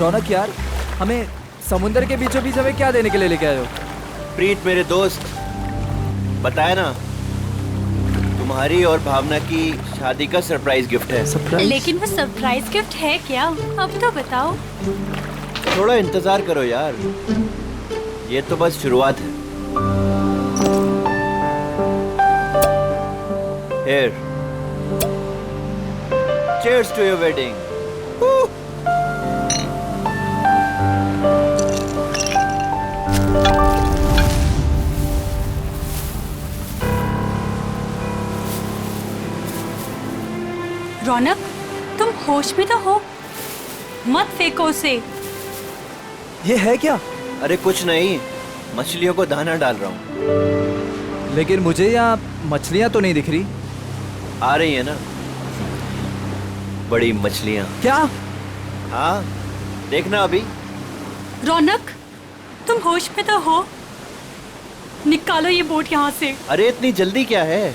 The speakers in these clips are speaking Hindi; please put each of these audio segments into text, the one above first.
रौनक यार, हमें समुंदर के बीचों बीच हमें क्या देने के लिए लेके आए हो? प्रीत मेरे दोस्त, बताया ना, तुम्हारी और भावना की शादी का सरप्राइज गिफ्ट है। सरप्राइज? लेकिन वो सरप्राइज गिफ्ट है क्या? अब तो बताओ। थोड़ा इंतजार करो यार, ये तो बस शुरुआत है। Here. Cheers to your wedding. रौनक, तुम होश में तो हो? मत फेंको उसे। ये है क्या? अरे कुछ नहीं, मछलियों को दाना डाल रहा हूँ। लेकिन मुझे यहाँ मछलियाँ तो नहीं दिख रही। आ रही है ना बड़ी मछलियाँ। क्या? हाँ, देखना अभी। रौनक, तुम होश में तो हो? निकालो ये बोट यहाँ से। अरे इतनी जल्दी क्या है,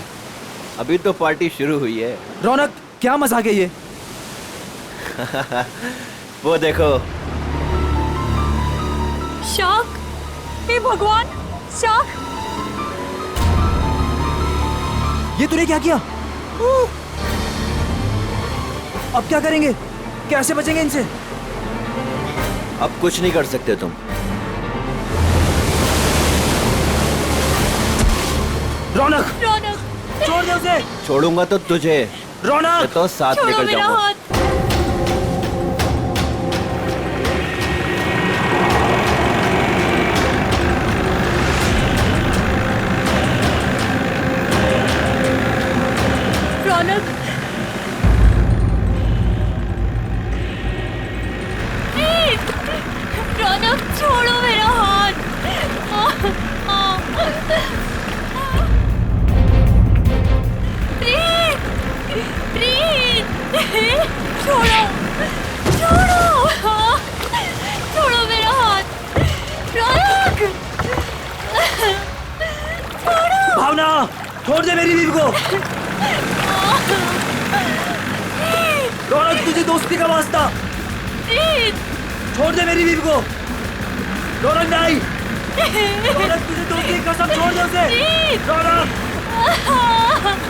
अभी तो पार्टी शुरू हुई है। रौनक, क्या मजाक है ये? वो देखो। शार्क! हे भगवान, शार्क! ये तूने क्या किया? अब क्या करेंगे? कैसे बचेंगे इनसे? अब कुछ नहीं कर सकते तुम। रौनक, रौनक, छोड़ दे उसे। छोड़ूंगा तो तुझे, रौनक, तो साथ छोड़ो निकल मेरा जाऊंगा। हाथ। रौनक, रौनक, छोड़ो मेरा हाथ। प्रीत, प्रीत, छोड़ो, छोड़ो, छोड़ो मेरा हाथ। रौनक, छोड़ो। भावना, छोड़ दे मेरी बीवी को। रौनक, तुझे दोस्ती का वास्ता। प्रीत, छोड़ दे मेरी बीवी को। रौनक नहीं। रौनक, तुझे दोस्ती की कसम, छोड़ दे उसे। रौनक,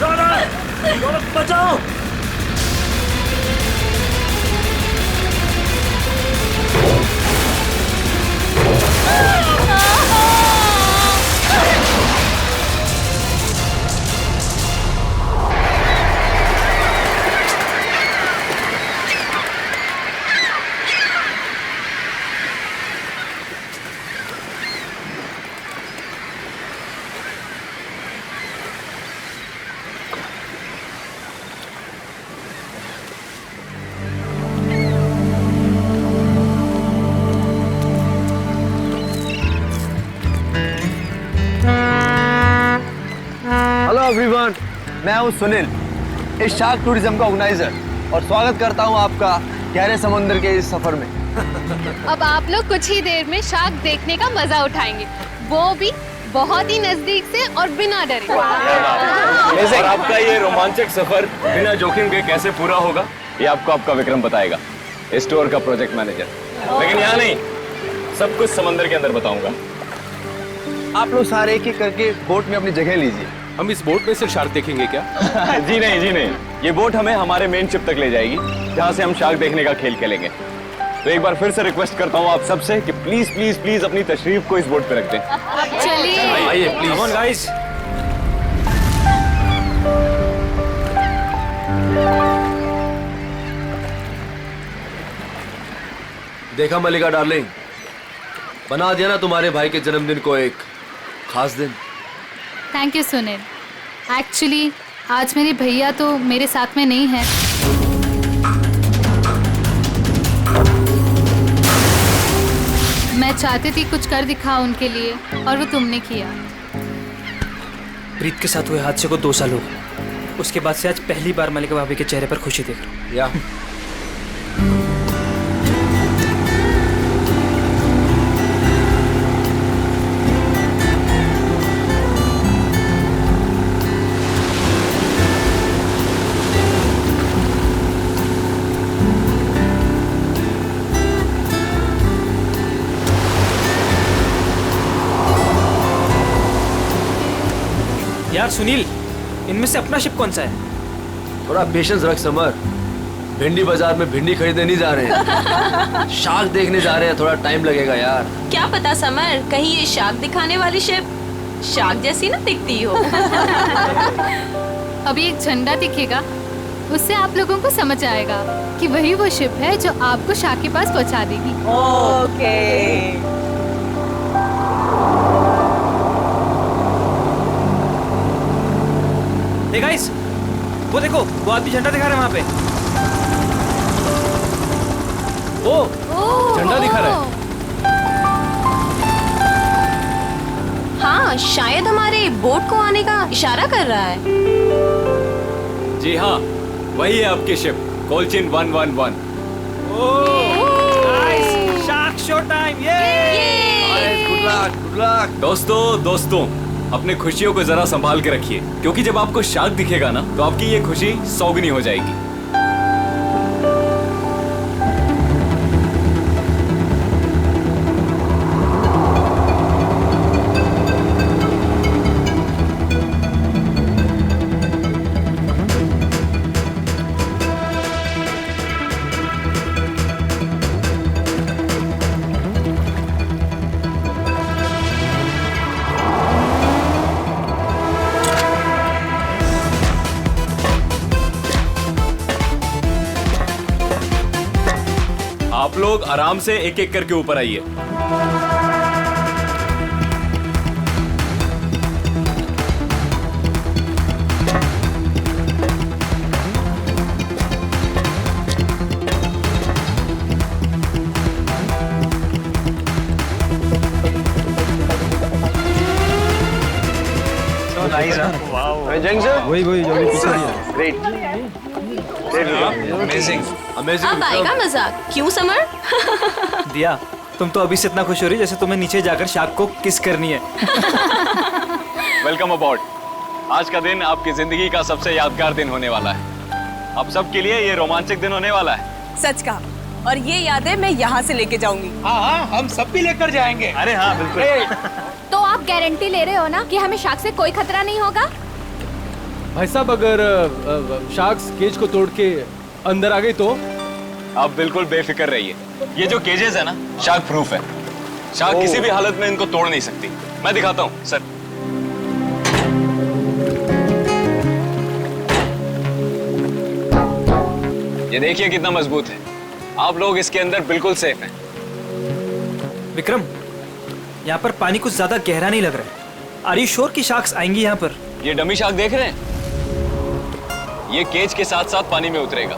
रौनक, रौनक, बचाओ। हेलो एवरीवन, मैं हूं सुनील, इस शार्क टूरिज्म का ऑर्गेनाइजर, और स्वागत करता हूं आपका गहरे समुद्र के इस सफर में। अब आप लोग कुछ ही देर में शार्क देखने का मजा उठाएंगे, वो भी बहुत ही नजदीक से और बिना डरे। और आपका ये रोमांचक सफर बिना जोखिम के कैसे पूरा होगा, ये आपको आपका विक्रम बताएगा, स्टोर का प्रोजेक्ट मैनेजर। लेकिन यहाँ नहीं, सब कुछ समंदर के अंदर बताऊंगा। आप लोग सारे एक एक करके बोट में अपनी जगह लीजिए। हम इस बोट में सिर्फ शार्क देखेंगे क्या? जी नहीं, जी नहीं, ये बोट हमें हमारे मेन शिप तक ले जाएगी, जहाँ से हम शार्क देखने का खेल खेलेंगे। तो एक बार फिर से रिक्वेस्ट करता हूँ आप सबसे कि प्लीज प्लीज प्लीज अपनी तशरीफ को इस बोट पे रख दें। चलिए, आइए प्लीज। Come on guys. देखा मलिका डार्लिंग, बना दिया ना तुम्हारे भाई के जन्मदिन को एक खास दिन। Thank you Sunil. एक्चुअली आज मेरे भैया तो मेरे साथ में नहीं है। मैं चाहती थी कुछ कर दिखाऊं उनके लिए, और वो तुमने किया। प्रीत के साथ हुए हादसे को 2 साल हो गए। उसके बाद से आज पहली बार मलिका भाभी के चेहरे पर खुशी देख रहा हूँ। या यार सुनील, इनमें से अपना शिप कौन सा है? थोड़ा पेशेंस रख समर। भिंडी बाजार में भिंडी खरीदने नहीं जा रहे हैं, शार्क देखने जा रहे हैं। थोड़ा टाइम लगेगा यार। क्या पता समर, कहीं ये शार्क दिखाने वाली शिप शार्क जैसी ना दिखती हो। अभी एक झंडा दिखेगा, उससे आप लोगों को समझ आएगा कि वही वो शिप है जो आपको शार्क के पास पहुंचा देगी। ओके। हे गाइस, वो देखो, वो आदमी झंडा दिखा रहा है वहाँ पे। ओह, झंडा दिखा रहा है। हाँ, शायद हमारे बोट को आने का इशारा कर रहा है। जी हाँ, वही है आपकी शिप, कोलचिन 111। Nice, shark show time, yay! Good luck, good luck. दोस्तों, अपने खुशियों को जरा संभाल के रखिए, क्योंकि जब आपको शार्क दिखेगा ना, तो आपकी ये खुशी सौगुनी हो जाएगी। आप लोग आराम से एक एक करके ऊपर आइए। वही जो भी पीछे है। ग्रेट। अमेजिंग। अब आएगा मजा, क्यों समर? दिया, तुम तो अभी से इतना खुश हो रही जैसे तुम्हें नीचे जाकर शार्क को किस करनी है। वेलकम अबॉर्ड। आज का दिन आपकी जिंदगी का सबसे यादगार दिन होने वाला है। आप सबके लिए ये रोमांचक दिन होने वाला है। सच कहा, और ये यादें मैं यहाँ से लेके जाऊंगी। हाँ, हम सब भी लेकर जाएंगे। अरे हाँ, बिल्कुल। तो आप गारंटी ले रहे हो ना कि हमें शार्क से कोई खतरा नहीं होगा? भाई साहब, अगर शार्क्स केज को तोड़ के अंदर आ गई तो? आप बिल्कुल बेफिक्र रहिए। ये जो केजेस है ना, शार्क प्रूफ है। शार्क किसी भी हालत में इनको तोड़ नहीं सकती। मैं दिखाता हूँ सर। ये देखिए कितना मजबूत है। आप लोग इसके अंदर बिल्कुल सेफ हैं। विक्रम, यहाँ पर पानी कुछ ज्यादा गहरा नहीं लग रहा है। आर यू श्योर कि शार्क्स आएंगी यहाँ पर? ये डमी शार्क देख रहे हैं? ये केज के साथ साथ पानी में उतरेगा।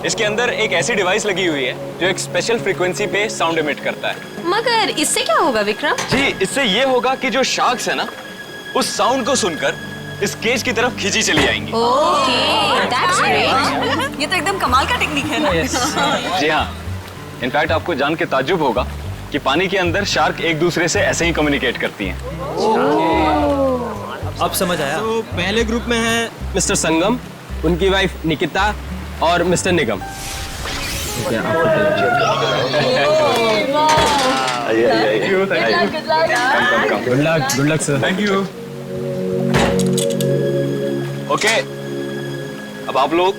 इसके अंदर एक ऐसी डिवाइस लगी हुई है जो एक स्पेशल फ्रीक्वेंसी पे साउंड एमिट करता है। मगर इससे क्या होगा विक्रम? जी, इससे ये होगा कि जो शार्क्स है ना, उस साउंड को सुनकर इस केज की तरफ खींची चली आएंगी। Okay, that's great. ये तो एकदम कमाल का टेक्निक है ना? जी हाँ, इनफैक्ट आपको जान के ताज्जुब होगा कि पानी के अंदर शार्क एक दूसरे से ऐसे ही कम्युनिकेट करती हैं। अब समझ आया। तो पहले ग्रुप में है मिस्टर संगम, उनकी वाइफ निकिता और mister Nigam. Good luck sir. Thank you. Okay, अब आप लोग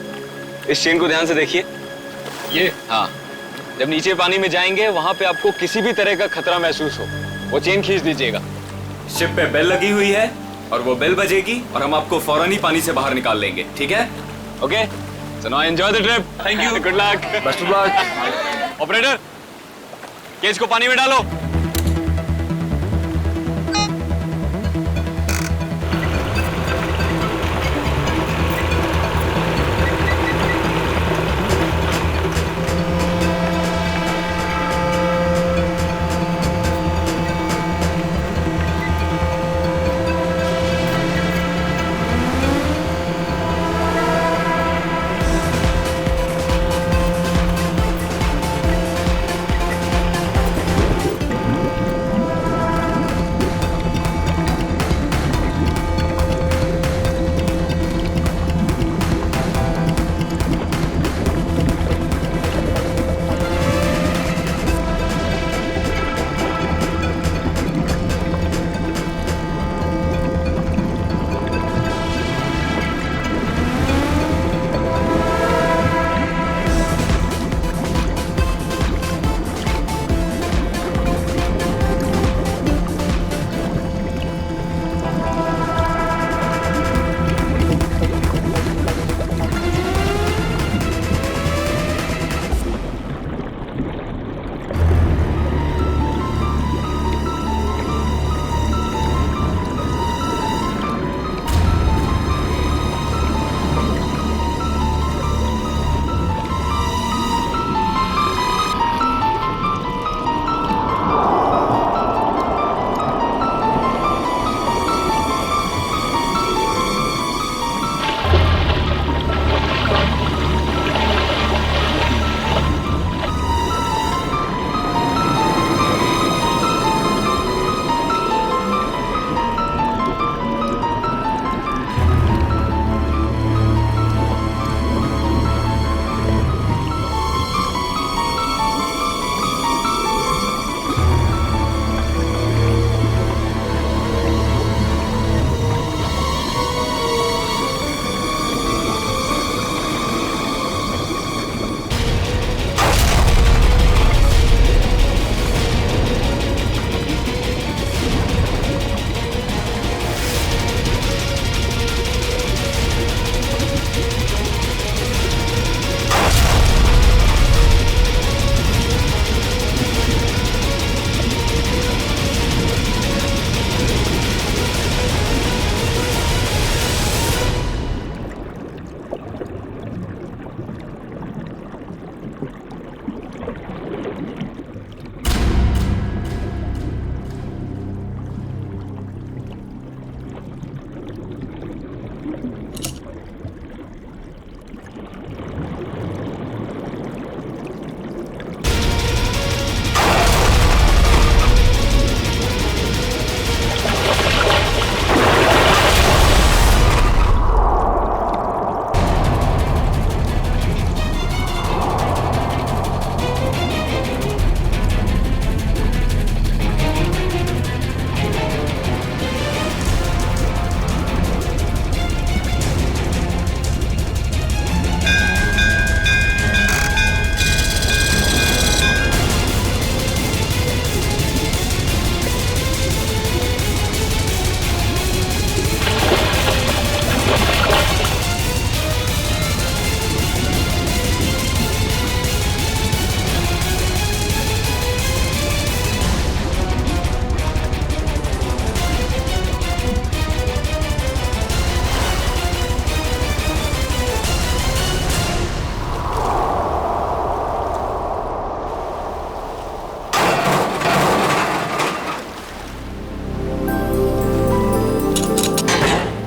इस चेन को ध्यान से देखिए। ये हाँ, जब नीचे पानी में जाएंगे वहां पे आपको किसी भी तरह का खतरा महसूस हो, वो चेन खींच दीजिएगा। शिप पे बेल लगी हुई है और वो बेल बजेगी और हम आपको फौरन ही पानी से बाहर निकाल लेंगे, ठीक है? Okay, so now enjoy the trip. Thank you, good luck, best of luck. Operator, cage को पानी में डालो।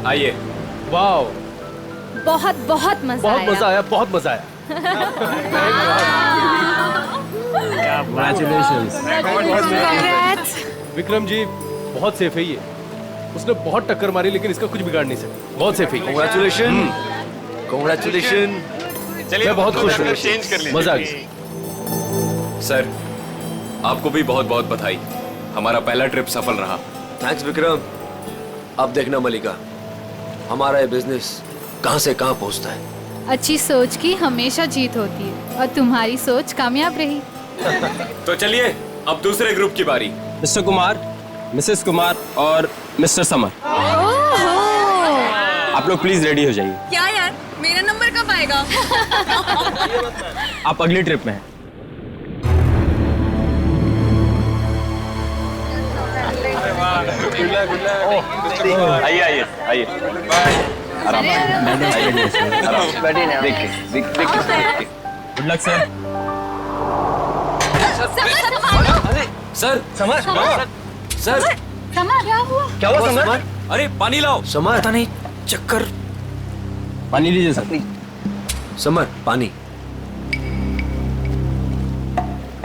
आइए। वाओ, बहुत बहुत मजा बहुत आया। मजा आया, बहुत मजा आया। विक्रम जी बहुत सेफ है ये। उसने बहुत टक्कर मारी लेकिन इसका कुछ बिगाड़ नहीं सकता। बहुत सेफ है। Congratulations, congratulations। चलिए मैं बहुत खुश हूँ। चेंज कर लीजिए। मजा आ गया। सर, आपको भी बहुत बहुत बधाई। हमारा पहला ट्रिप सफल रहा। थैंक्स विक्रम। अब देखना मलिका, हमारा ये बिजनेस कहाँ से कहाँ पहुँचता है। अच्छी सोच की हमेशा जीत होती है और तुम्हारी सोच कामयाब रही। तो चलिए अब दूसरे ग्रुप की बारी। मिस्टर कुमार, मिसेस कुमार और मिस्टर समर, आप लोग प्लीज रेडी हो जाइए। क्या यार, मेरा नंबर कब आएगा? आप अगली ट्रिप में हैं। आइए आइए आइए। आराम बैठिए। देखिए। Good luck sir. Sir summer, sir summer, क्या हुआ? क्या हुआ समर? अरे पानी लाओ। समर, पता नहीं, चक्कर। पानी लीजिए सर। समर पानी।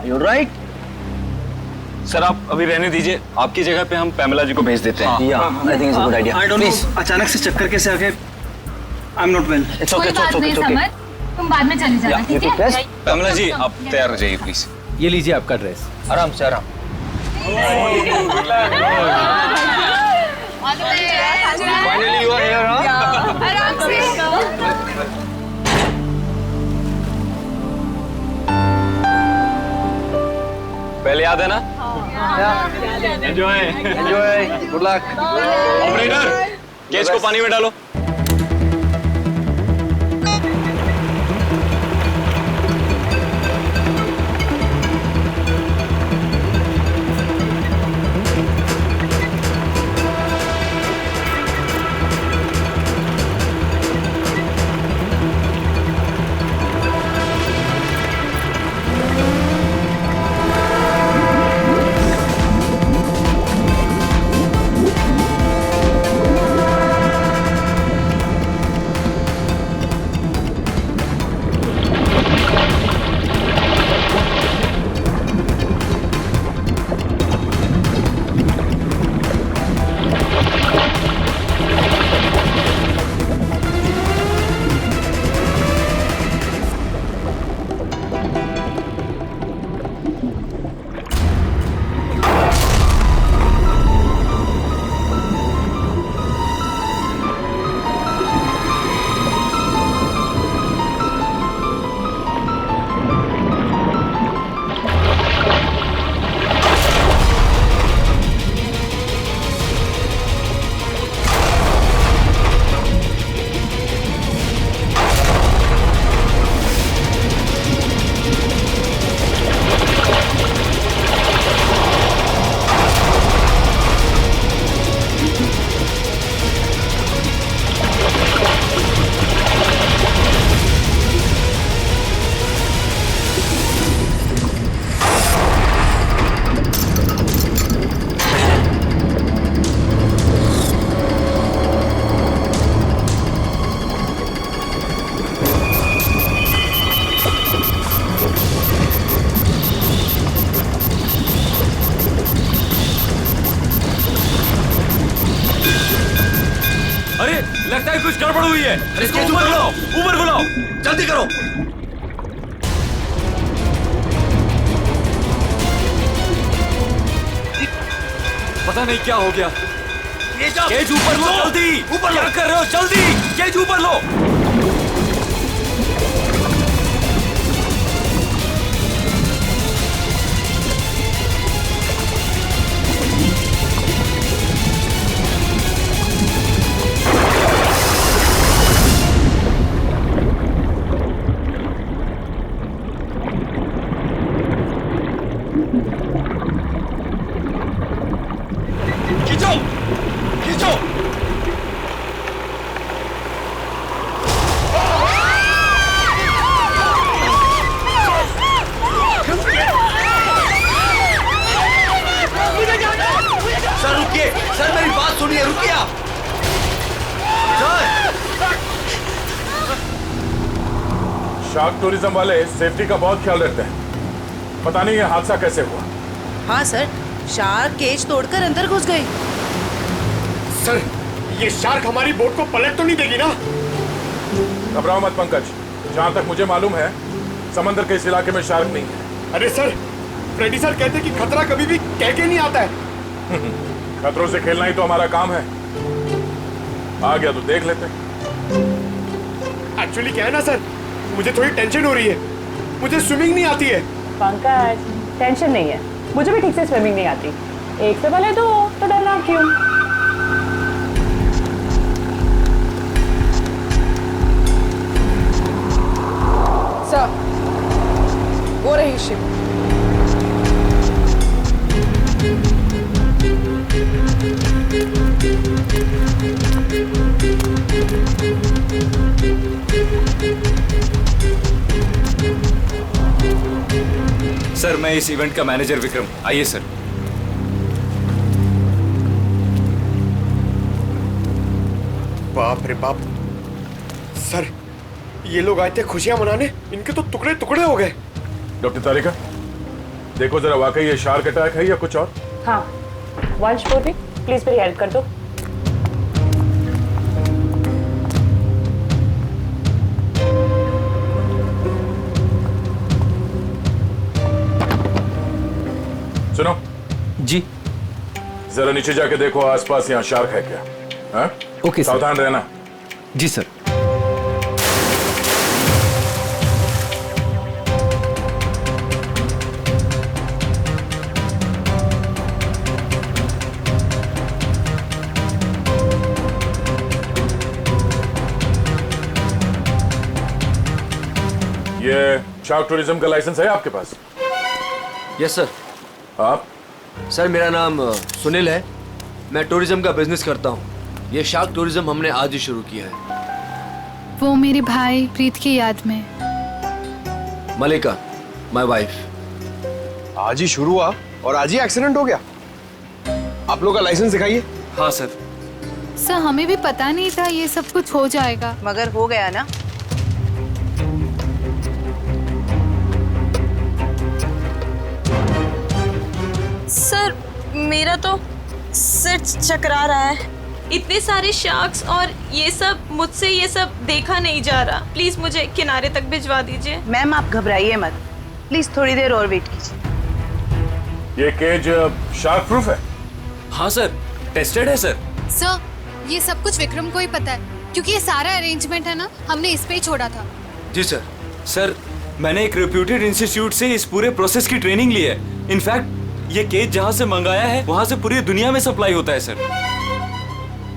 You right. सर आप अभी रहने दीजिए, आपकी जगह पे हम पैमेला जी को भेज देते हैं। या I think it's a good idea. I don't know, अचानक से चक्कर कैसे आ गए। I am not well. It's okay, it's okay, it's okay. तुम बाद में चली जाना, ठीक है? पैमेला जी आप तैयार हो जाइए प्लीज। ये लीजिए आपका ड्रेस। आराम से, आराम। Finally you are here. आराम से। पहले याद है ना? Enjoy enjoy, good luck. Operator, cage को पानी में डालो। लगता है कुछ गड़बड़ हुई है। इसको ऊपर बुलाओ, ऊपर बुलाओ, जल्दी करो। पता नहीं क्या हो गया। केज ऊपर लो, जल्दी ऊपर। क्या कर रहे हो? जल्दी केज ऊपर लो। शार्क टूरिज्म वाले सेफ्टी का बहुत ख्याल रखते हैं। पता नहीं ये हादसा कैसे हुआ। हाँ सर, शार्क केज तोड़कर अंदर घुस गए। सर, ये शार्क हमारी बोट को पलट तो नहीं देगी ना? घबराओ मत पंकज, जहाँ तक मुझे मालूम है समंदर के इस इलाके में शार्क नहीं है। अरे सर, फ्रेडी सर कहते कि खतरा कभी भी कह के नहीं आता है। खतरों से खेलना ही तो हमारा काम है। आ गया तो देख लेते। एक्चुअली क्या है ना सर, मुझे थोड़ी टेंशन हो रही है। मुझे स्विमिंग नहीं आती है। पंकज, टेंशन नहीं है, मुझे भी ठीक से स्विमिंग नहीं आती। एक से भले दो, तो डरना क्यों? सर, वो रही शिप। सर, मैं इस इवेंट का मैनेजर विक्रम। आइए सर। बाप रे बाप सर, ये लोग आए थे खुशियां मनाने, इनके तो टुकड़े टुकड़े हो गए। डॉक्टर तारिका, देखो जरा वाकई ये शार्क अटैक है या कुछ और? हाँ, वंश बोटी, प्लीज मेरी हेल्प कर दो। सुनो जी, जरा नीचे जाके देखो आसपास यहाँ शार्क है क्या? हाँ? Okay sir. सावधान रहना। जी सर। ये शार्क टूरिज्म का लाइसेंस है आपके पास? Yes sir. आप? सर, मेरा नाम सुनील है। मैं टूरिज्म का बिजनेस करता हूँ। ये शार्क टूरिज्म हमने आज ही शुरू किया है। वो मेरे भाई प्रीत की याद में। मलिका, माय वाइफ। आज ही शुरू हुआ और आज ही एक्सीडेंट हो गया। आप लोग का लाइसेंस दिखाइए। हाँ सर। सर, हमें भी पता नहीं था ये सब कुछ हो जाएगा। मगर हो गया ना। सर, मेरा तो सिर चकरा रहा है। इतने सारे शार्क्स और ये सब, मुझसे ये सब देखा नहीं जा रहा। प्लीज मुझे किनारे तक भिजवा दीजिए। मैम, आप घबराइए मत, प्लीज थोड़ी देर और वेट कीजिए। ये केज शार्क प्रूफ है? हाँ सर, टेस्टेड है सर। सर, ये सब कुछ विक्रम को ही पता है, क्योंकि ये सारा अरेंजमेंट है ना, हमने इस पे ही छोड़ा था। जी सर। सर, मैंने एक रेप्यूटेड इंस्टीट्यूट से इस पूरे प्रोसेस की ट्रेनिंग ली है। इनफैक्ट ये केज जहाँ से मंगाया है वहाँ से पूरी दुनिया में सप्लाई होता है सर।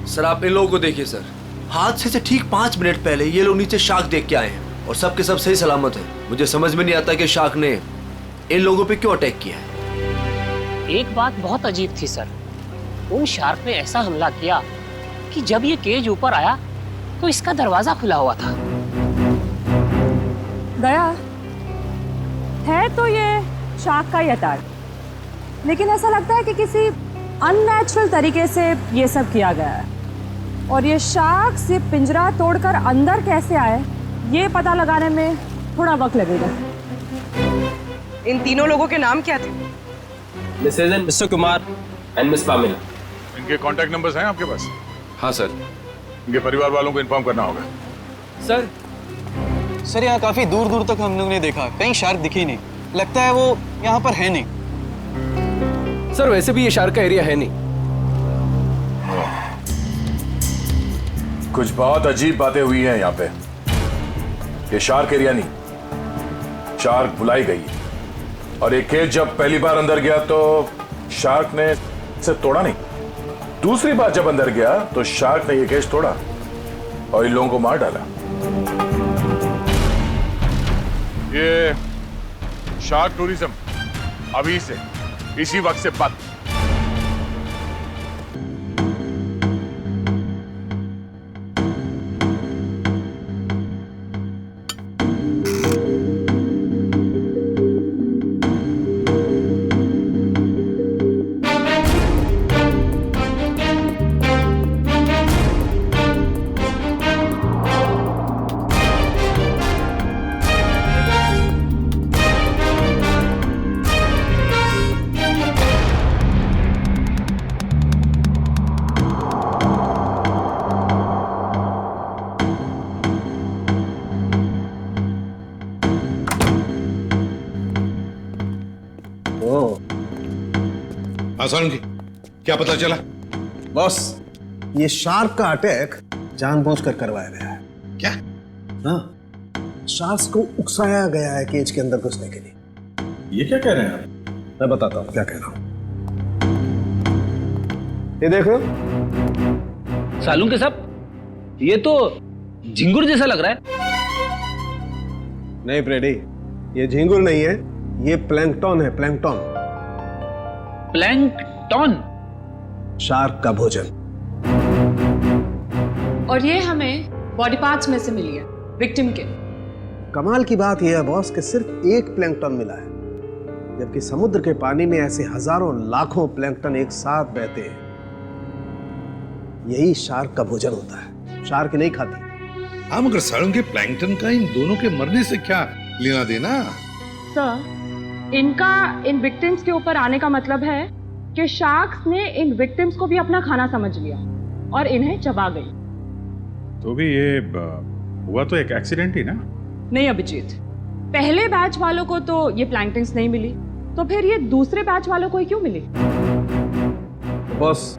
सर, आप इन लोगों को देखिए सर। हादसे से ठीक 5 मिनट पहले ये लोग नीचे शार्क देख के आए हैं और सबके सब सही सलामत है। मुझे समझ में नहीं आता कि शार्क ने इन लोगों पे क्यों अटैक किया है। एक बात बहुत अजीब थी सर, उन शार्क ने ऐसा हमला किया कि जब ये केज ऊपर आया तो इसका दरवाजा खुला हुआ था। दया, है तो ये शार्क का ही अटैक, लेकिन ऐसा लगता है कि किसी अननेचुरल तरीके से ये सब किया गया है। और ये शार्क से पिंजरा तोड़कर अंदर कैसे आए, ये पता लगाने में थोड़ा वक्त लगेगा। इन तीनों लोगों के नाम क्या थे? Mrs and Mr Kumar and Miss Pamela. इनके कॉन्टैक्ट नंबर्स हैं आपके पास? हाँ सर। इनके परिवार वालों को इन्फॉर्म करना होगा। सर, यहाँ काफी दूर दूर तक हम लोग ने देखा, कहीं शार्क दिखी नहीं। लगता है वो यहाँ पर है नहीं। सर, वैसे भी ये शार्क का एरिया है नहीं। कुछ बहुत अजीब बातें हुई हैं यहाँ पे। ये शार्क एरिया नहीं, शार्क बुलाई गई। और एक केज जब पहली बार अंदर गया तो शार्क ने इसे तोड़ा नहीं। दूसरी बार जब अंदर गया तो शार्क ने ये केज तोड़ा और इन लोगों को मार डाला। ये शार्क टूरिज्म अभी से इसी वक्त से बंद। हाँ सारंगी, क्या पता चला? बॉस, ये शार्क का अटैक जानबूझकर करवाया गया है। क्या? हाँ, शार्क्स को उकसाया गया है केज के अंदर घुसने के लिए। ये क्या कह रहे हैं आप? मैं बताता हूँ क्या कह रहा हूँ। ये देखो सालून के साहब, ये तो झिंगुर जैसा लग रहा है। नहीं फ्रेडी, ये झिंगुर नहीं है, ये प्लैंकटन है, प्लैंकटन। प्लैंकटन? शार्क का भोजन। और ये हमें बॉडी पार्ट्स में से मिली है, विक्टिम के। कमाल की बात यह है बॉस कि सिर्फ एक प्लैंकटन मिला है, जबकि समुद्र के पानी में ऐसे हजारों लाखों प्लैंकटन एक साथ बहते हैं। यही शार्क का भोजन होता है। शार्क नहीं खाती। हाँ, मगर सारंगी, प्लैंकटन का इन दोनों के मरने से क्या लेना देना? सर, इनका इन विक्टिम्स के ऊपर आने का मतलब है कि शार्क्स ने इन विक्टिम्स को भी अपना खाना समझ लिया और इन्हें चबा गई। तो भी ये हुआ तो एक एक्सीडेंट ही ना? नहीं अभिजीत, पहले बैच वालों को तो ये प्लैंकटन्स नहीं मिली, तो फिर ये दूसरे बैच वालों को ही क्यों मिली? बॉस,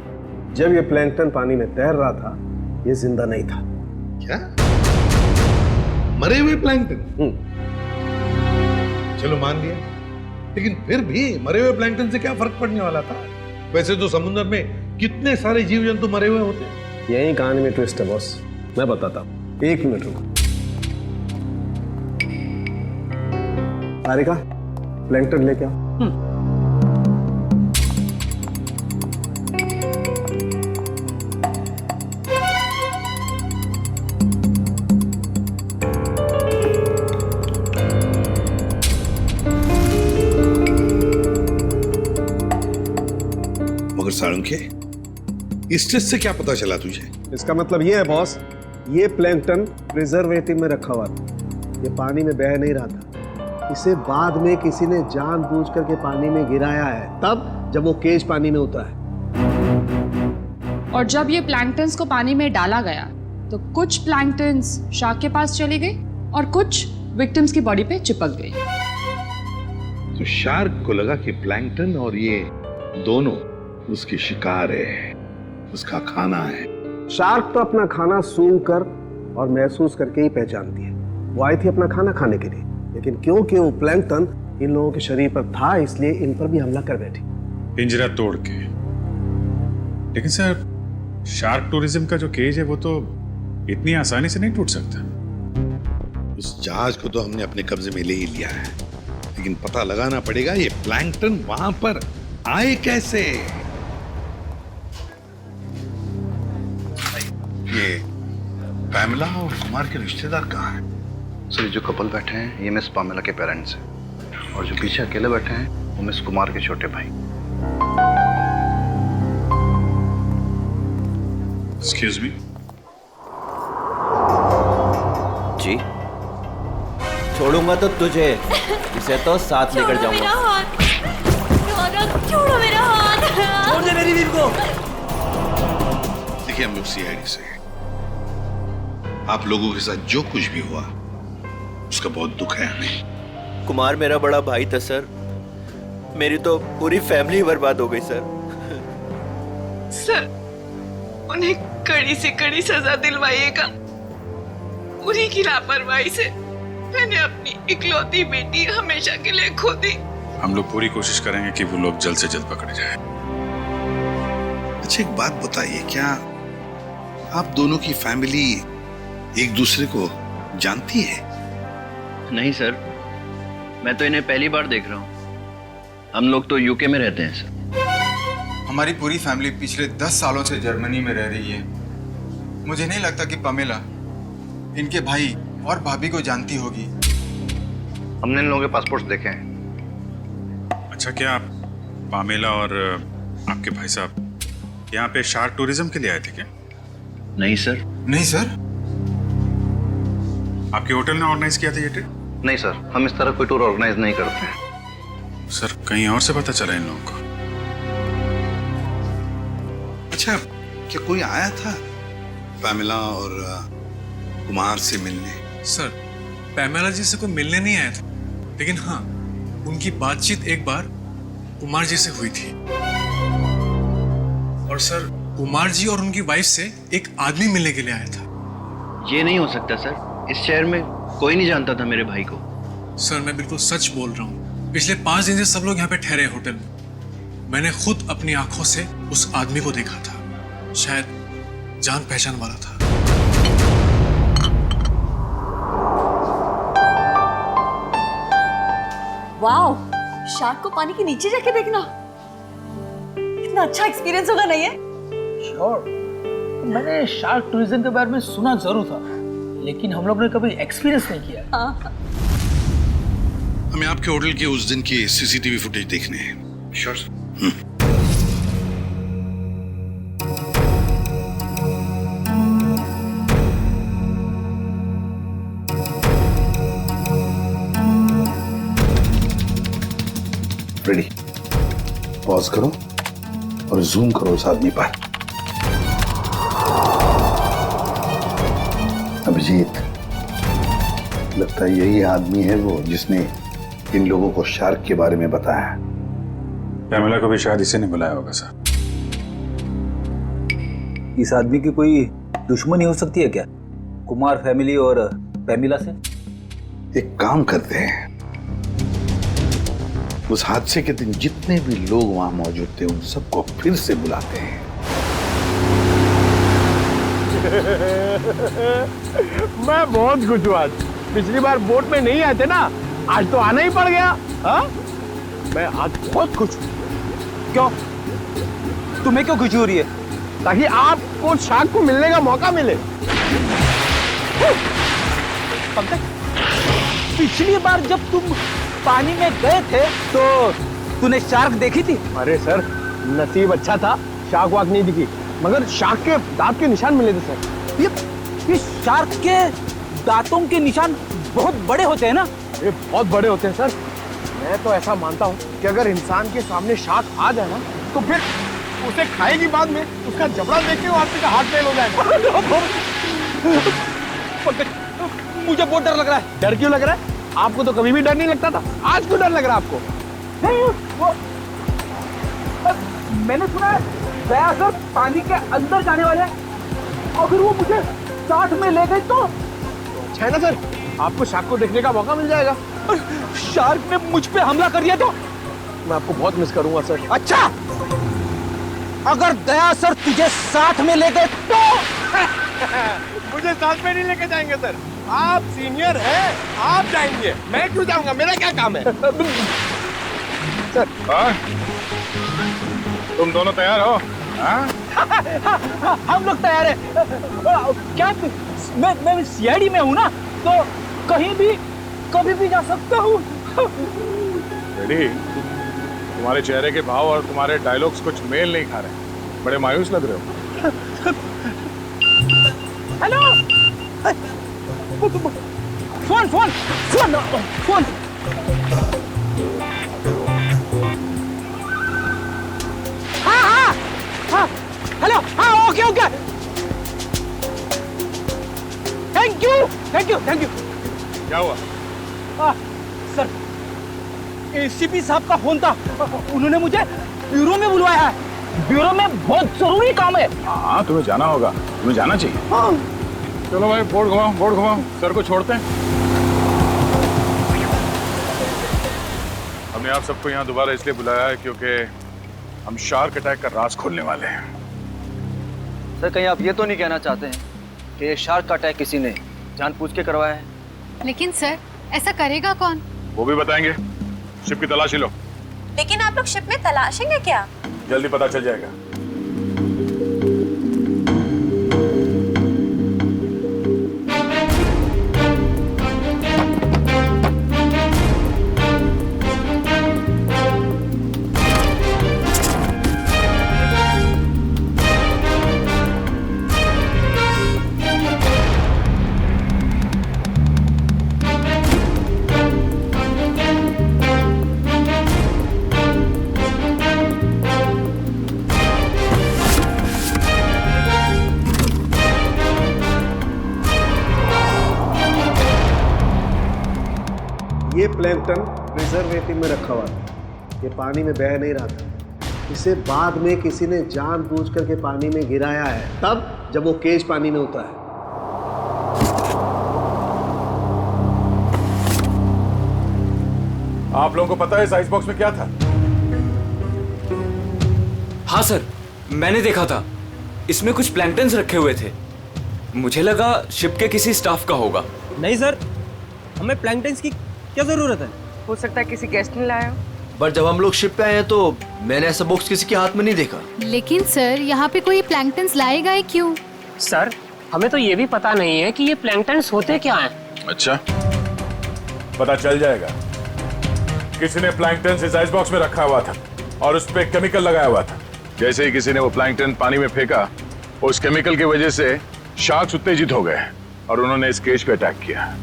जब ये प्लैंकटन पानी में तैर रहा था, ये जिंदा नहीं था। क्या? मरे हुए प्लैंकटन? चलो मान लिया, लेकिन फिर भी मरे हुए प्लैंकटन से क्या फर्क पड़ने वाला था? वैसे तो समुद्र में कितने सारे जीव जंतु मरे हुए होते हैं। यही कहानी में ट्विस्ट है बॉस, मैं बताता हूँ। 1 मिनट रुको। हारिका, प्लैंकटन लेके आओ। मगर सारंगी, इस टेस्ट से क्या पता चला तुझे? इसका मतलब ये है बॉस, ये प्लैंकटन प्रिजर्वेटिव में रखा हुआ था, ये पानी में बह नहीं रहा था। इसे बाद में किसी ने जानबूझ करके पानी में गिराया है, तब जब वो केज पानी में उतरा है। और जब ये प्लैंकटन्स को पानी में डाला गया, तो कुछ प्लैंकटन्स शार्क के पास चली गई और कुछ विक्टिम्स की बॉडी पे चिपक गई। तो शार्क को लगा कि प्लैंकटन और ये दोनों उसकी शिकार है, उसका खाना है। शार्क तो अपना खाना सूंघ कर और महसूस करके ही पहचानती है। वो आई थी अपना खाना खाने के लिए, लेकिन क्योंकि वो प्लैंकटन इन लोगों के शरीर पर था, इसलिए इन पर भी हमला कर बैठी। पिंजरा तोड़ के। लेकिन सर, शार्क टूरिज्म का जो केज है वो तो इतनी आसानी से नहीं टूट सकता। उस जहाज को तो हमने अपने कब्जे में ले ही लिया है, लेकिन पता लगाना पड़ेगा ये प्लैंकटन वहां पर आए कैसे। ये पैमेला और कुमार के रिश्तेदार कहाँ हैं? सर, जो कपल बैठे हैं ये मिस पामेला के पेरेंट्स हैं, और जो पीछे अकेले बैठे हैं वो मिस कुमार के छोटे भाई। Excuse me. जी, छोड़ूंगा तो तुझे, इसे तो साथ लेकर जाऊंगा। छोड़ो मेरा हाथ। छोड़ दे मेरी बीवी को। देखिए, हम लोग सीआईडी से, आप लोगों के साथ जो कुछ भी हुआ उसका बहुत दुख है हमें। कुमार मेरा बड़ा भाई था सर, मेरी तो पूरी फैमिली बर्बाद हो गई सर। सर, उन्हें कड़ी से कड़ी सजा दिलवाइएगा। उन्हीं की लापरवाही से मैंने अपनी इकलौती बेटी हमेशा के लिए खो दी। हम लोग पूरी कोशिश करेंगे कि वो लोग जल्द से जल्द पकड़े जाएं। अच्छा, एक बात बताइए, क्या आप दोनों की फैमिली एक दूसरे को जानती है? नहीं सर, मैं तो इन्हें पहली बार देख रहा हूँ। हम लोग तो यूके में रहते हैं सर। हमारी पूरी फैमिली पिछले 10 सालों से जर्मनी में रह रही है। मुझे नहीं लगता कि पामेला इनके भाई और भाभी को जानती होगी। हमने इन लोगों के पासपोर्ट देखे हैं। अच्छा, क्या आप पामेला और आपके भाई साहब यहाँ पे शार्क टूरिज्म के लिए आए थे क्या? नहीं सर। नहीं सर? आपके होटल ने ऑर्गेनाइज किया था ये ट्रिप? नहीं सर, हम इस तरह कोई टूर ऑर्गेनाइज नहीं करते हैं। सर, कहीं और से पता चला इन लोगों को? अच्छा, क्या कोई आया था पैमेला और कुमार से मिलने? सर, पैमेला जी से कोई मिलने नहीं आया था, लेकिन हाँ, उनकी बातचीत एक बार कुमार जी से हुई थी। और सर कुमार जी और उनकी वाइफ से एक आदमी मिलने के लिए आया था। ये नहीं हो सकता सर, इस शहर में कोई नहीं जानता था मेरे भाई को। सर मैं बिल्कुल सच बोल रहा हूँ, पिछले 5 दिन से सब लोग यहाँ पे ठहरे हैं होटल में। मैंने खुद अपनी आंखों से उस आदमी को देखा था, शायद जान पहचान वाला था। वाओ, शार्क को पानी के नीचे जाके देखना कितना अच्छा एक्सपीरियंस होगा नहीं है? श्योर। मैंने शार्क टूरिज्म के बारे में सुना जरूर था, लेकिन हम लोग ने कभी एक्सपीरियंस नहीं किया। हमें आपके होटल के उस दिन की सीसीटीवी फुटेज देखने हैं। श्योर। रेडी, पॉज करो और जूम करो उस आदमी पर। अभिजीत, लगता है यही आदमी है वो जिसने इन लोगों को शार्क के बारे में बताया। पैमेला को भी शायद इसी ने बुलाया होगा सर। इस आदमी की कोई दुश्मनी हो सकती है क्या, कुमार फैमिली और पैमिला से? एक काम करते हैं, उस हादसे के दिन जितने भी लोग वहां मौजूद थे उन सबको फिर से बुलाते हैं। मैं बहुत खुश हूँ आज। पिछली बार बोट में नहीं आए थे ना, आज तो आना ही पड़ गया। हाँ, मैं आज बहुत खुश हूँ। क्यों? तुम्हें क्यों खुशी हो रही है? ताकि आपको शार्क को मिलने का मौका मिले। पिछली बार जब तुम पानी में गए थे तो तूने शार्क देखी थी? अरे सर, नसीब अच्छा था, शार्क वाक नहीं दिखी, मगर शार्क के दांत के निशान मिले थे सर। ये शार्क के दांतों के निशान बहुत बड़े होते हैं ना? ये बहुत बड़े होते हैं सर। मैं तो ऐसा मानता हूँ कि अगर इंसान के सामने शार्क आ जाए ना, तो फिर उसे खाएगी बाद में, उसका जबड़ा देख के वो आपका हाथ फेल हो जाएगा। मुझे बहुत डर लग रहा है। डर क्यों लग रहा है? आपको तो कभी भी डर नहीं लगता था, आज क्यों डर लग रहा है आपको? नहीं, वो मैंने सुना है दया सर पानी के अंदर जाने वाले हैं, अगर वो मुझे साथ में ले गए तो अच्छा है ना सर, आपको शार्क को देखने का मौका मिल जाएगा। शार्क ने मुझ पे हमला कर दिया तो मैं आपको बहुत मिस करूंगा सर। अच्छा, अगर दया सर तुझे साथ में ले गए तो? मुझे साथ में नहीं लेके जाएंगे सर, आप सीनियर हैं, आप जाएंगे, मैं क्यों जाऊंगा? मेरा क्या काम है? सर, तुम दोनों तैयार हो? हम लोग तैयार हैं। क्या मैं सीआईडी में हूँ ना, तो कहीं भी कभी भी जा सकता हूँ। रेडी, तुम्हारे चेहरे के भाव और तुम्हारे डायलॉग्स कुछ मेल नहीं खा रहे, बड़े मायूस लग रहे हो। Hello, phone phone phone phone. हाँ, हेलो, हाँ, okay okay, thank you thank you thank you. क्या हुआ? सर, एसीपी साहब का फोन था, उन्होंने मुझे ब्यूरो में बुलवाया है, ब्यूरो में बहुत जरूरी काम है। हाँ, तुम्हें जाना होगा, तुम्हें जाना चाहिए। हाँ। चलो भाई, बोर्ड घुमाओ, सर को छोड़ते हैं। हमने आप सबको यहाँ दोबारा इसलिए बुलाया है क्योंकि हम शार्क अटैक का राज खोलने वाले हैं। सर, कहीं आप ये तो नहीं कहना चाहते हैं कि ये शार्क का अटैक किसी ने जानबूझ के करवाया है? लेकिन सर, ऐसा करेगा कौन? वो भी बताएंगे। शिप की तलाशी लो। लेकिन आप लोग शिप में तलाशेंगे क्या? जल्दी पता चल जाएगा। ये प्लैंकटन प्रिजर्वेटिव में रखा हुआ था, ये पानी में बह नहीं रहा था। इसे बाद में किसी ने जानबूझ करके पानी में गिराया है, तब जब वो केज पानी में होता है। आप लोगों को पता है इस आइस बॉक्स में क्या था? हाँ सर, मैंने देखा था। इसमें कुछ प्लैंकटन्स रखे हुए थे। मुझे लगा शिप के किसी स्टाफ का होगा। नहीं सर, हमें प्लैंकटन्स की क्या जरूरत है? हो सकता है किसी गेस्ट ने लाया हो। पर जब हम लोग शिप पे आए हैं तो मैंने ऐसा बॉक्स किसी के हाथ में नहीं देखा। लेकिन सर, यहाँ पे कोई प्लैंकटन्स लाए गए क्यों? सर, हमें तो ये भी पता नहीं है कि ये प्लैंकटन्स होते क्या हैं। अच्छा, पता चल जाएगा। किसी ने प्लैंकटन इस आइस बॉक्स में रखा हुआ था और उस पे केमिकल लगाया हुआ था। जैसे ही किसी ने वो प्लैंकटन पानी में फेंका, उस केमिकल की वजह से शार्क्स उत्तेजित हो गए और उन्होंने इस केज पे अटैक किया।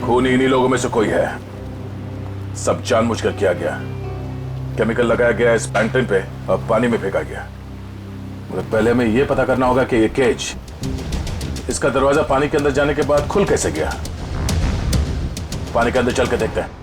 खूनी इन्हीं लोगों में से कोई है। सब जानबूझकर किया गया। केमिकल लगाया गया इस प्लैंकटन पे और पानी में फेंका गया। मगर पहले हमें यह पता करना होगा कि ये केज, इसका दरवाजा पानी के अंदर जाने के बाद खुल कैसे गया। पानी के अंदर चल के देखते हैं।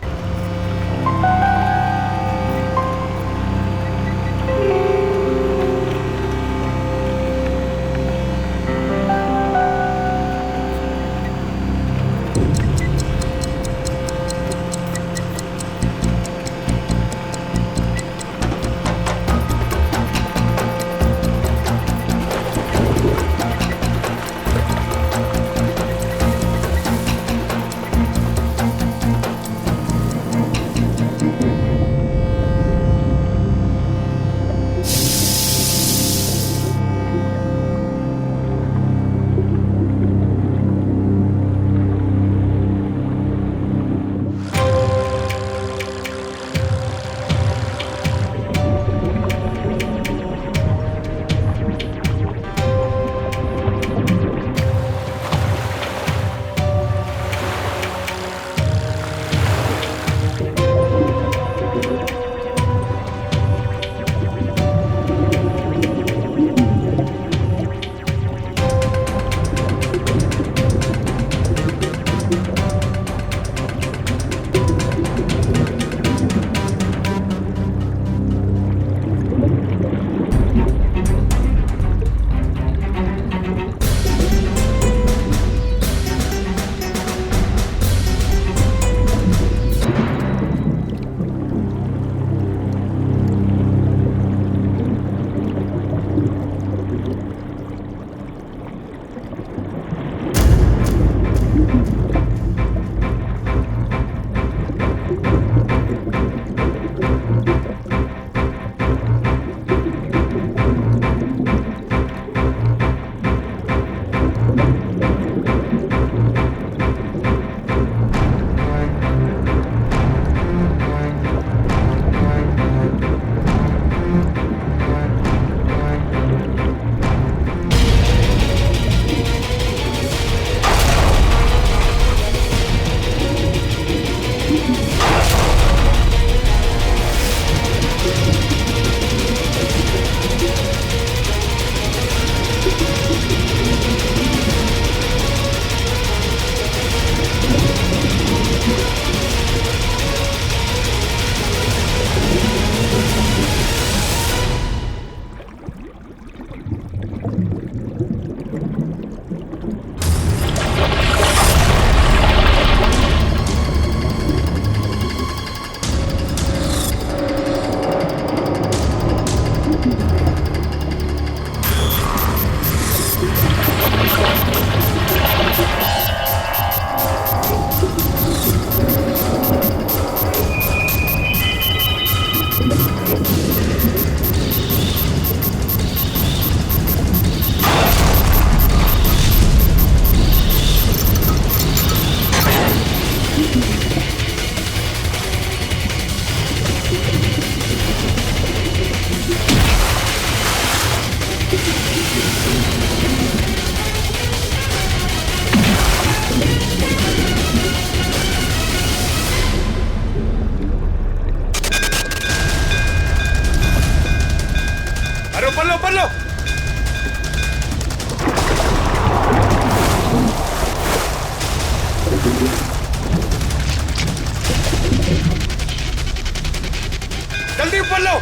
जल्दी ऊपर लो।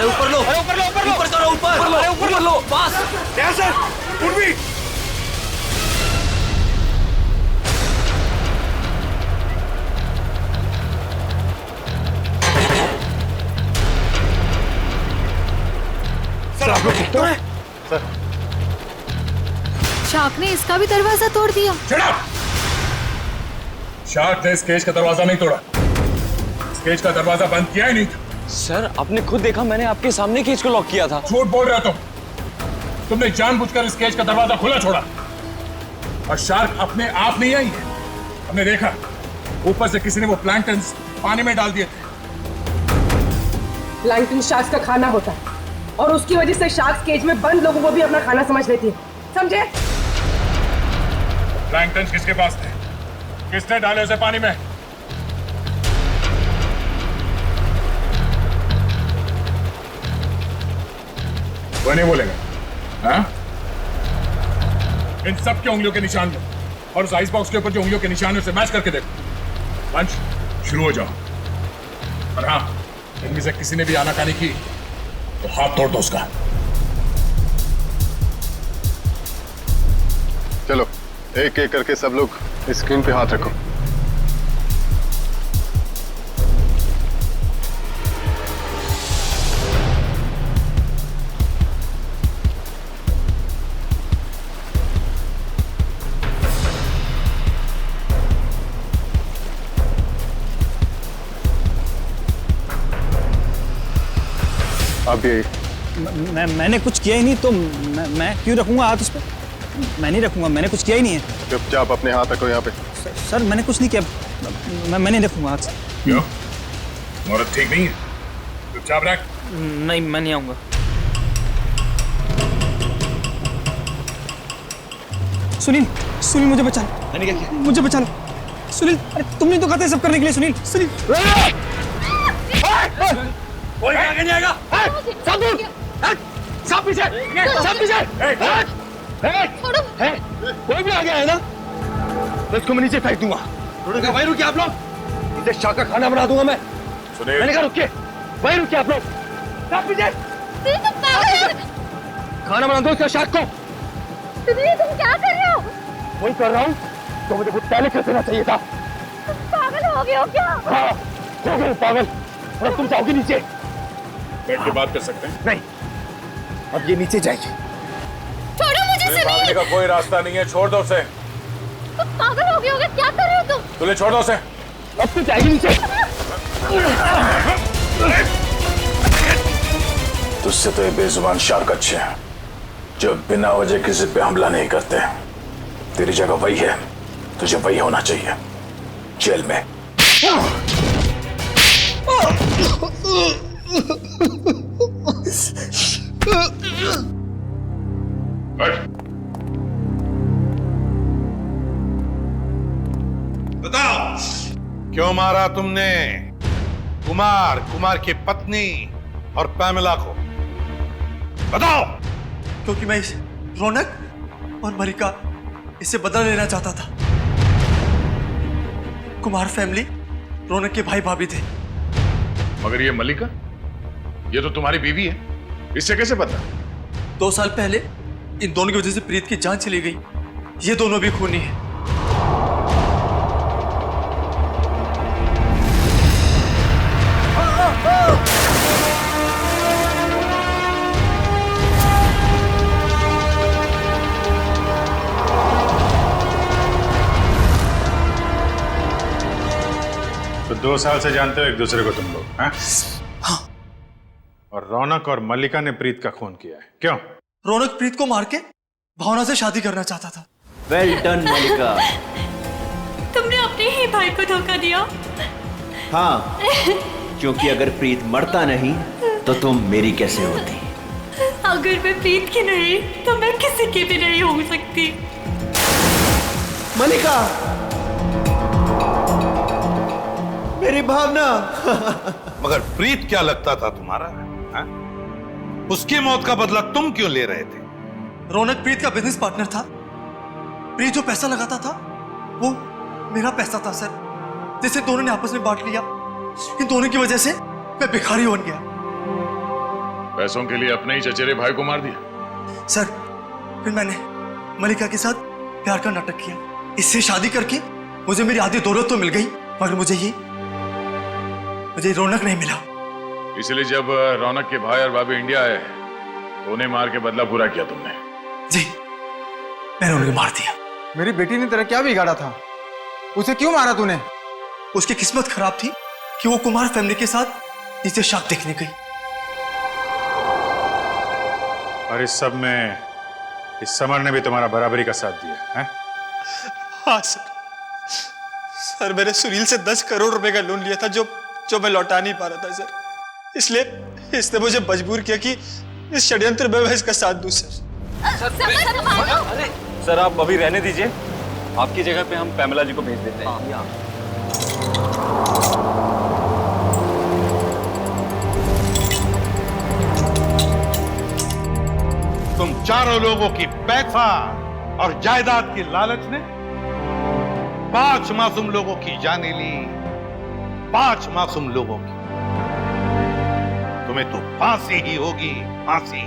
ऊपर लो, अरे ऊपर लो, ऊपर लो, ऊपर करो, ऊपर लो, ऊपर लो, पास। क्या सर? उर्मी। सर आप लोग तो है? सर शार्क ने इसका भी दरवाजा तोड़ दिया। शार्क ने इस केज का दरवाजा नहीं तोड़ा, इस केज का दरवाजा बंद किया ही नहीं था। सर आपने खुद देखा, मैंने आपके सामने केज को लॉक किया था। झूठ बोल रहे हो तुमने जानबूझकर इस केज का दरवाजा खुला छोड़ा, और शार्क अपने आप नहीं आई है। हमने देखा ऊपर से किसी ने वो प्लैंक्टन्स पानी में डाल दिए थे। प्लैंकटन शार्क्स का खाना होता है और उसकी वजह से शार्क्स केज में बंद लोगों को भी अपना खाना समझ लेती है, समझे? प्लैंक्टन्स किसके पास थे? किसने डाले उसे पानी में? वो नहीं बोलेगा। हाँ? इन सब के उंगलियों के निशान लो और उस आइस बॉक्स के ऊपर जो उंगलियों के निशान है उसे मैच करके देखो। लंच शुरू हो जाओ। और हाँ, इनमें से किसी ने भी आनाकानी की तो हाथ तोड़ दो उसका। चलो एक एक करके सब लोग स्क्रीन पे हाथ रखो। अब ये मैंने कुछ किया ही नहीं, तो मैं क्यों रखूंगा हाथ उस पर? मैं नहीं रखूंगा, मैंने कुछ किया ही नहीं है। चुपचाप अपने हाथ रखो यहाँ पे। सर मैंने कुछ नहीं किया, मैं नहीं रखूंगा हाथ। क्यों? औरत ठीक नहीं है? चुपचाप रख। नहीं, मैं नहीं आऊंगा। सुनील, सुनील मुझे बचा लो। मैंने क्या किया? मुझे बचा लो सुनील। अरे तुमने तो कहा था सब करने के लिए। सुनील, सुनील कोई आगे नहीं आएगा। सब दूर, सब पीछे, सब पीछे। कोई भी आगे आए ना तो इसको मैं नीचे फेंक दूंगा। वहीं रुकिए आप लोग, इसे शाह का खाना बना दूंगा मैं। मैंने कहा रुकिए, वहीं रुकिए आप लोग। सब पीछे, खाना बना दो इसका शाह को। तुम क्या कर रहे हो? वही कर रहा हूँ तो मुझे कुछ पहले कर देना चाहिए था। पागल हो गए हो क्या? हाँ, हो गए पागल। और तुम जाओगे नीचे। बैठ के बात कर सकते हैं? नहीं, अब ये नीचे जाएगी। छोड़ो मुझे तुम्हें भागने का कोई रास्ता नहीं है, छोड़ दो उसे। तुम पागल हो गए होगे, क्या कर रहे हो तुम? तुझे छोड़ दो उसे। अब तो जाएगी नीचे। तुझसे तो ये बेजुबान शार्क अच्छे हैं जो बिना वजह किसी पे हमला नहीं करते। तेरी जगह वही है, तुझे वही होना चाहिए, जेल में। बताओ क्यों मारा तुमने कुमार की पत्नी और पैमेला को? बताओ। क्योंकि मैं इस रौनक और मरिका इससे बदला लेना चाहता था। कुमार फैमिली रौनक के भाई भाभी थे। मगर ये मल्लिका, ये तो तुम्हारी बीवी है, इससे कैसे पता? 2 साल पहले इन दोनों की वजह से प्रीत की जान चली गई। ये दोनों भी खूनी हैं। तो 2 साल से जानते हो एक दूसरे को तुम लोग? हाँ। और रौनक और मल्लिका ने प्रीत का खून किया है, क्यों? रौनक प्रीत को मार के भावना से शादी करना चाहता था। वेल डन मल्लिका। तुमने अपने ही भाई को धोखा दिया। हाँ, क्योंकि अगर प्रीत मरता नहीं तो तुम मेरी कैसे होती? अगर मैं प्रीत की नहीं तो मैं किसी की भी नहीं हो सकती। मलिका, मेरी भावना। मगर प्रीत क्या लगता था तुम्हारा? हा? उसकी मौत का बदला तुम क्यों ले रहे थे? रौनक प्रीत का बिजनेस पार्टनर था। प्रीत जो पैसा लगाता था वो मेरा पैसा था सर, जिसे दोनों ने आपस में बांट लिया। इन दोनों की वजह से मैं भिखारी बन गया। पैसों के लिए अपने ही चचेरे भाई को मार दिया? सर फिर मैंने मलिका के साथ प्यार का नाटक किया। इससे शादी करके मुझे मेरी आधी दौलत तो मिल गई, मगर मुझे रौनक नहीं मिला। इसलिए जब रौनक के भाई और भाभी इंडिया आए तो उन्हें मार के बदला पूरा किया तुमने? जी, मैंने उन्हें मार दिया। मेरी बेटी ने तेरा क्या बिगाड़ा था? उसे क्यों मारा तूने? उसकी किस्मत खराब थी कि वो कुमार फैमिली के साथ नीचे शाक देखने गई। और इस सब में इस समर ने भी तुम्हारा बराबरी का साथ दिया है? हाँ सर, मैंने सुनील से 10 करोड़ रुपए का लोन लिया था जो मैं लौटा नहीं पा रहा था सर। इसलिए इसने मुझे मजबूर किया कि इस षड्यंत्र में मैं इसका साथ दूं सर। सर आप अभी रहने दीजिए, आपकी जगह पे हम पैमेला जी को भेज देते हैं। तुम चारों लोगों की पैसा और जायदाद की लालच ने 5 मासूम लोगों की जानें ली। 5 मासूम लोगों की। तुम्हें तो फांसी ही होगी, फांसी।